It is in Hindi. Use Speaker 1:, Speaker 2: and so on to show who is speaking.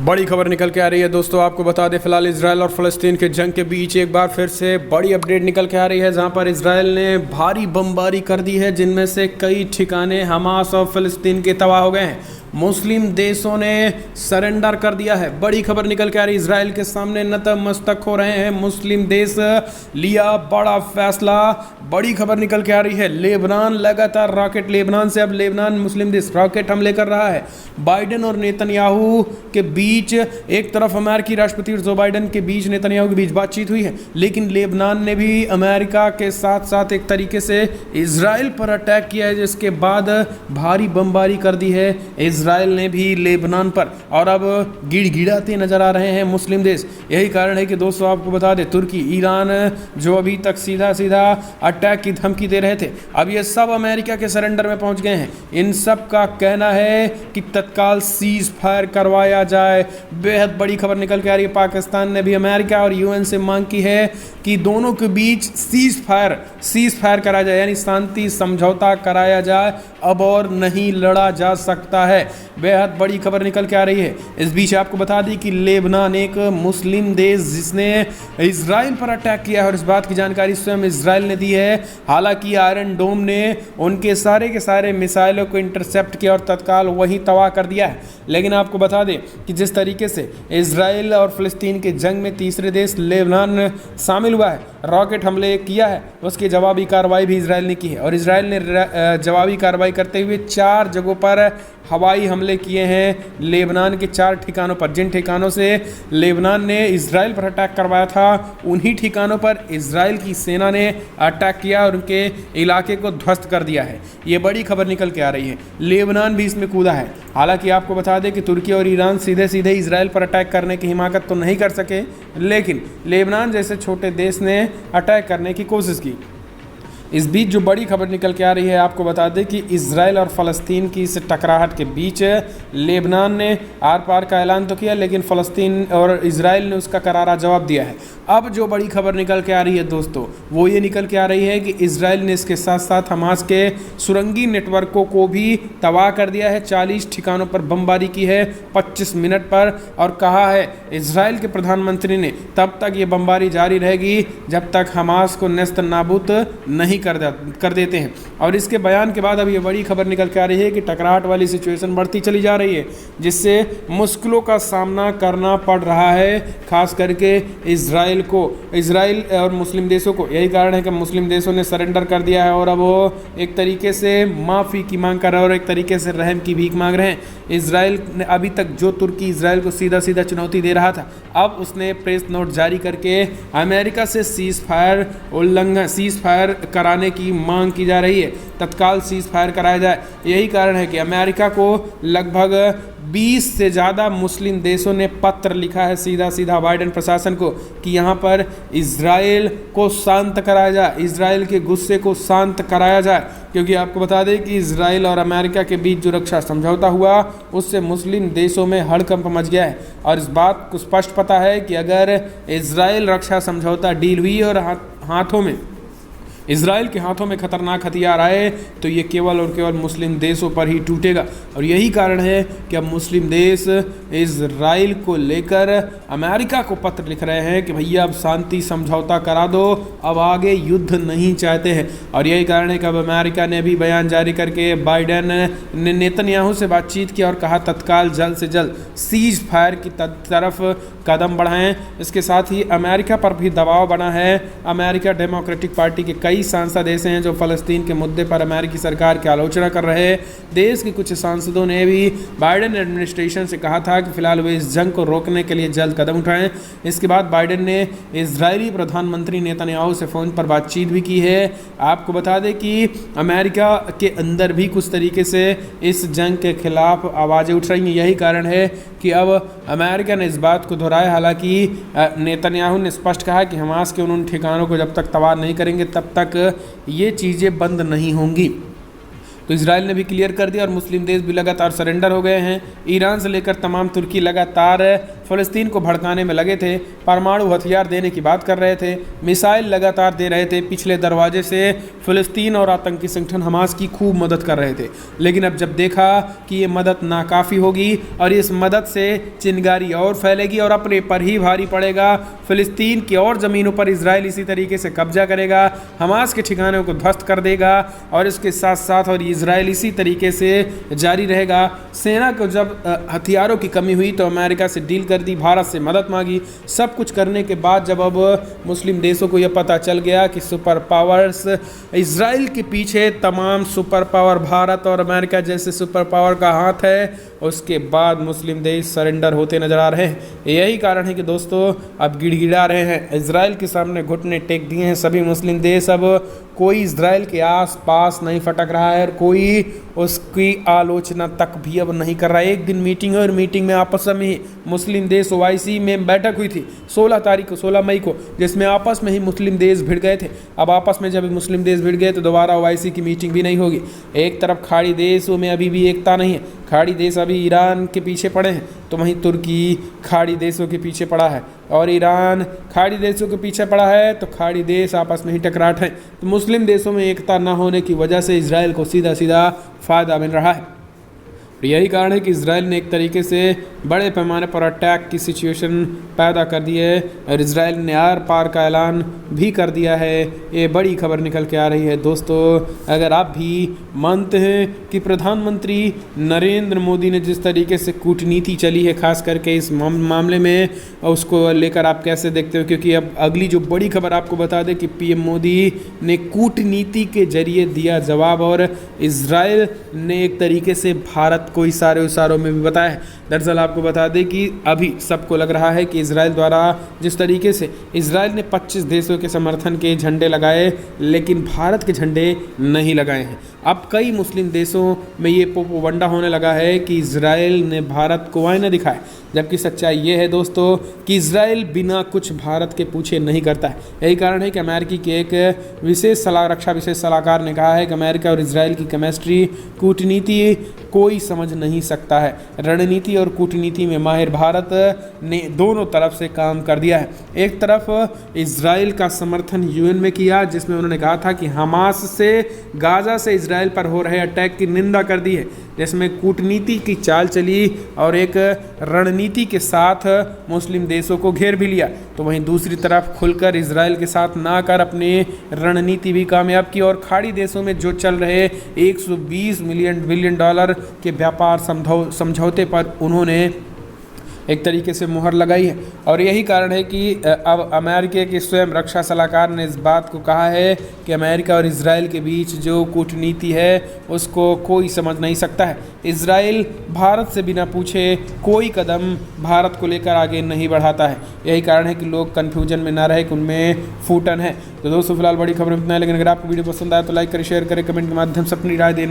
Speaker 1: बड़ी खबर निकल के आ रही है दोस्तों। आपको बता दें फिलहाल इजराइल और फ़लस्तीन के जंग के बीच एक बार फिर से बड़ी अपडेट निकल के आ रही है, जहां पर इजराइल ने भारी बमबारी कर दी है, जिनमें से कई ठिकाने हमास और फ़लस्तीन के तबाह हो गए हैं। मुस्लिम देशों ने सरेंडर कर दिया है। बड़ी खबर निकल के आ रही है, इजराइल के सामने नतमस्तक हो रहे हैं मुस्लिम देश। लिया बड़ा फैसला। बड़ी खबर निकल के आ रही है, लेबनान लगातार रॉकेट, लेबनान से अब लेबनान मुस्लिम देश रॉकेट हमले कर रहा है। बाइडेन और नेतन्याहू के बीच, एक तरफ अमेरिकी राष्ट्रपति जो बाइडेन के बीच, नेतन्याहू के बीच बातचीत हुई है, लेकिन लेबनान ने भी अमेरिका के साथ साथ एक तरीके से इजराइल पर अटैक किया है, जिसके बाद भारी बमबारी कर दी है इजराइल ने भी लेबनान पर। और अब गिड़गिड़ाते नजर आ रहे हैं मुस्लिम देश। यही कारण है कि दोस्तों आपको बता दें, तुर्की, ईरान जो अभी तक सीधा सीधा अटैक की धमकी दे रहे थे, अब ये सब अमेरिका के सरेंडर में पहुंच गए हैं। इन सब का कहना है कि तत्काल सीज फायर करवाया जाए। बेहद बड़ी खबर निकल के आ रही है, पाकिस्तान ने भी अमेरिका और यूएन से मांग की है कि दोनों के बीच सीज फायर कराया जाए, यानी शांति समझौता कराया जाए। अब और नहीं लड़ा जा सकता है। बेहद बड़ी खबर निकल के आ रही है। इस बीच आपको बता दी कि लेबनान एक मुस्लिम देश जिसने इजराइल पर अटैक किया है, और इस बात की जानकारी स्वयं इजराइल ने दी है। हालांकि आयरन डोम ने उनके सारे के सारे मिसाइलों को इंटरसेप्ट किया और तत्काल वही तबाह कर दिया है। लेकिन आपको बता दें कि जिस तरीके से इजराइल और फ़लस्तीन के जंग में तीसरे देश लेबनान शामिल हुआ है, रॉकेट हमले किया है, उसकी जवाबी कार्रवाई भी इजराइल ने की है। और इजराइल ने जवाबी कार्रवाई करते हुए 4 जगहों पर हवाई हमले किए हैं लेबनान के 4 ठिकानों पर। जिन ठिकानों से लेबनान ने इजराइल पर अटैक करवाया था, उन्हीं ठिकानों पर इजराइल की सेना ने अटैक किया और उनके इलाके को ध्वस्त कर दिया है। ये बड़ी खबर निकल के आ रही है। लेबनान भी इसमें कूदा है। हालांकि आपको बता दें कि तुर्की और ईरान सीधे सीधे इजराइल पर अटैक करने की हिमाकत तो नहीं कर सके, लेकिन लेबनान जैसे छोटे देश ने अटैक करने की कोशिश की। इस बीच जो बड़ी खबर निकल के आ रही है, आपको बता दें कि इजराइल और फ़लस्तीन की इस टकराहट के बीच लेबनान ने आर पार का ऐलान तो किया, लेकिन फ़लस्तीन और इजराइल ने उसका करारा जवाब दिया है। अब जो बड़ी खबर निकल के आ रही है दोस्तों, वो ये निकल के आ रही है कि इजराइल ने इसके साथ साथ हमास के सुरंगी नेटवर्कों को भी तबाह कर दिया है। 40 ठिकानों पर बमबारी की है 25 मिनट पर, और कहा है इजराइल के प्रधानमंत्री ने, तब तक ये बमबारी जारी रहेगी जब तक हमास को नेस्त नाबूद नहीं कर देते हैं। और इसके बयान के बाद अब ये बड़ी खबर निकल के आ रही है कि टकराहट वाली सिचुएशन बढ़ती चली जा रही है, जिससे मुश्किलों का सामना करना पड़ रहा है, खास करके इजराइल और मुस्लिम देशों को। यही कारण है कि मुस्लिम देशों ने सरेंडर कर दिया है और अब वो एक तरीके से माफ़ी की मांग कर रहे हैं और एक तरीके से रहम की भीख मांग रहे हैं। इजराइल ने अभी तक, जो तुर्की इजराइल को सीधा सीधा चुनौती दे रहा था, अब उसने प्रेस नोट जारी करके अमेरिका से सीज फायर कराने की मांग की जा रही है। तत्काल सीज फायर कराया जाए। यही कारण है कि अमेरिका को लगभग 20 से ज़्यादा मुस्लिम देशों ने पत्र लिखा है सीधा सीधा बाइडेन प्रशासन को कि यहाँ पर इजराइल को शांत कराया जाए, इजराइल के गुस्से को शांत कराया जाए। क्योंकि आपको बता दें कि इजराइल और अमेरिका के बीच जो रक्षा समझौता हुआ, उससे मुस्लिम देशों में हड़कंप मच गया है। और इस बात को स्पष्ट पता है कि अगर इजराइल रक्षा समझौता डील हुई और इजराइल के हाथों में खतरनाक हथियार आए, तो ये केवल और केवल मुस्लिम देशों पर ही टूटेगा। और यही कारण है कि अब मुस्लिम देश इजराइल को लेकर अमेरिका को पत्र लिख रहे हैं कि भैया अब शांति समझौता करा दो, अब आगे युद्ध नहीं चाहते हैं। और यही कारण है कि अब अमेरिका ने भी बयान जारी करके बाइडेन ने नेतन्याहू से बातचीत की और कहा तत्काल जल्द से जल्द सीज फायर की तरफ कदम बढ़ाएं। इसके साथ ही अमेरिका पर भी दबाव बना है। अमेरिका डेमोक्रेटिक पार्टी के कई सांसद ऐसे हैं जो फ़लस्तीन के मुद्दे पर अमेरिकी सरकार की आलोचना कर रहे हैं। देश के कुछ सांसदों ने भी बाइडेन एडमिनिस्ट्रेशन से कहा था कि फिलहाल वे इस जंग को रोकने के लिए जल्द कदम उठाएं। इसके बाद बाइडेन ने इजरायली प्रधानमंत्री नेतन्याहू से फ़ोन पर बातचीत भी की है। आपको बता दें कि अमेरिका के अंदर भी कुछ तरीके से इस जंग के खिलाफ आवाज़ें उठ रही हैं। यही कारण है कि अब अमेरिका ने इस बात को दोहराया। हालांकि नेतन्याहू ने स्पष्ट कहा कि हमास के उन ठिकानों को जब तक तबाह नहीं करेंगे तब तक ये चीज़ें बंद नहीं होंगी। तो इजराइल ने भी क्लियर कर दिया और मुस्लिम देश भी लगातार सरेंडर हो गए हैं। ईरान से लेकर तमाम तुर्की लगातार फ़लस्तीन को भड़काने में लगे थे, परमाणु हथियार देने की बात कर रहे थे, मिसाइल लगातार दे रहे थे, पिछले दरवाजे से फ़लस्तीन और आतंकी संगठन हमास की खूब मदद कर रहे थे। लेकिन अब जब देखा कि ये मदद नाकाफ़ी होगी और इस मदद से चिंगारी और फैलेगी और अपने पर ही भारी पड़ेगा, फ़लस्तीन की और ज़मीनों पर इजराइल इसी तरीके से कब्जा करेगा, हमास के ठिकानों को ध्वस्त कर देगा और इसके साथ साथ और इजराइल इसी तरीके से जारी रहेगा। सेना को जब हथियारों की कमी हुई तो अमेरिका से डील कर दी, भारत से मदद मांगी। सब कुछ करने के बाद जब अब मुस्लिम देशों को यह पता चल गया कि सुपर पावर्स इजराइल के पीछे तमाम सुपर पावर भारत और अमेरिका जैसे सुपर पावर का हाथ है, उसके बाद मुस्लिम देश सरेंडर होते नजर आ रहे हैं। यही कारण है कि दोस्तों अब गिड़गिड़ा रहे हैं, इजराइल के सामने घुटने टेक दिए हैं सभी मुस्लिम देश। अब कोई इजराइल के आस पास नहीं फटक रहा है और कोई उसकी आलोचना तक भी अब नहीं कर रहा है। एक दिन मीटिंग है और मीटिंग में आपस में ही मुस्लिम देश OIC में बैठक हुई थी 16 मई को, जिसमें आपस में ही मुस्लिम देश भिड़ गए थे। अब आपस में जब मुस्लिम देश भिड़ गए तो दोबारा OIC की मीटिंग भी नहीं होगी। एक तरफ खाड़ी देशों में अभी भी एकता नहीं है, खाड़ी देश अभी ईरान के पीछे पड़े हैं, तो वहीं तुर्की खाड़ी देशों के पीछे पड़ा है और ईरान खाड़ी देशों के पीछे पड़ा है, तो खाड़ी देश आपस में ही टकराट हैं। तो मुस्लिम देशों में एकता न होने की वजह से इजराइल को सीधा सीधा फ़ायदा मिल रहा है। यही कारण है कि इजराइल ने एक तरीके से बड़े पैमाने पर अटैक की सिचुएशन पैदा कर दी है और इजराइल ने आर पार का ऐलान भी कर दिया है। ये बड़ी खबर निकल के आ रही है। दोस्तों, अगर आप भी मानते हैं कि प्रधानमंत्री नरेंद्र मोदी ने जिस तरीके से कूटनीति चली है, खास करके इस मामले में, उसको लेकर आप कैसे देखते हो? क्योंकि अब अगली जो बड़ी खबर आपको बता दें कि PM मोदी ने कूटनीति के जरिए दिया जवाब और इजराइल ने एक तरीके से भारत को इशारों में भी बताया है। दरअसल आपको बता दें कि अभी सबको लग रहा है कि इजराइल द्वारा जिस तरीके से इजराइल ने 25 देशों के समर्थन के झंडे लगाए, लेकिन भारत के झंडे नहीं लगाए हैं। अब कई मुस्लिम देशों में ये पोपोवंडा होने लगा है कि इजराइल ने भारत को आईना दिखाया, जबकि सच्चाई ये है दोस्तों कि इजराइल बिना कुछ भारत के पूछे नहीं करता है। यही कारण है कि अमेरिकी के एक रक्षा विशेष सलाहकार ने कहा है कि अमेरिका और इजराइल की केमिस्ट्री कूटनीति कोई समझ नहीं सकता है। रणनीति और कूटनीति में माहिर भारत ने दोनों तरफ से काम कर दिया है। एक तरफ इजराइल का समर्थन UN में किया, जिसमें उन्होंने कहा था कि हमास से गाजा से इजराइल पर हो रहे अटैक की निंदा कर दी है, जिसमें कूटनीति की चाल चली और एक रणनीति के साथ मुस्लिम देशों को घेर भी लिया। तो वहीं दूसरी तरफ खुलकर इजराइल के साथ ना कर अपनी रणनीति भी कामयाब की और खाड़ी देशों में जो चल रहे 120 बिलियन डॉलर के व्यापार समझौते पर उन्होंने एक तरीके से मुहर लगाई है। और यही कारण है कि अब अमेरिका के स्वयं रक्षा सलाहकार ने इस बात को कहा है कि अमेरिका और इजराइल के बीच जो कूटनीति है उसको कोई समझ नहीं सकता है। इजराइल भारत से बिना पूछे कोई कदम भारत को लेकर आगे नहीं बढ़ाता है। यही कारण है कि लोग कन्फ्यूजन में ना रहे कि उनमें फूटन है। तो दोस्तों, फिलहाल बड़ी खबर इतना है, लेकिन अगर आपको वीडियो पसंद आया तो लाइक करें, शेयर करें, कमेंट के माध्यम से अपनी राय देना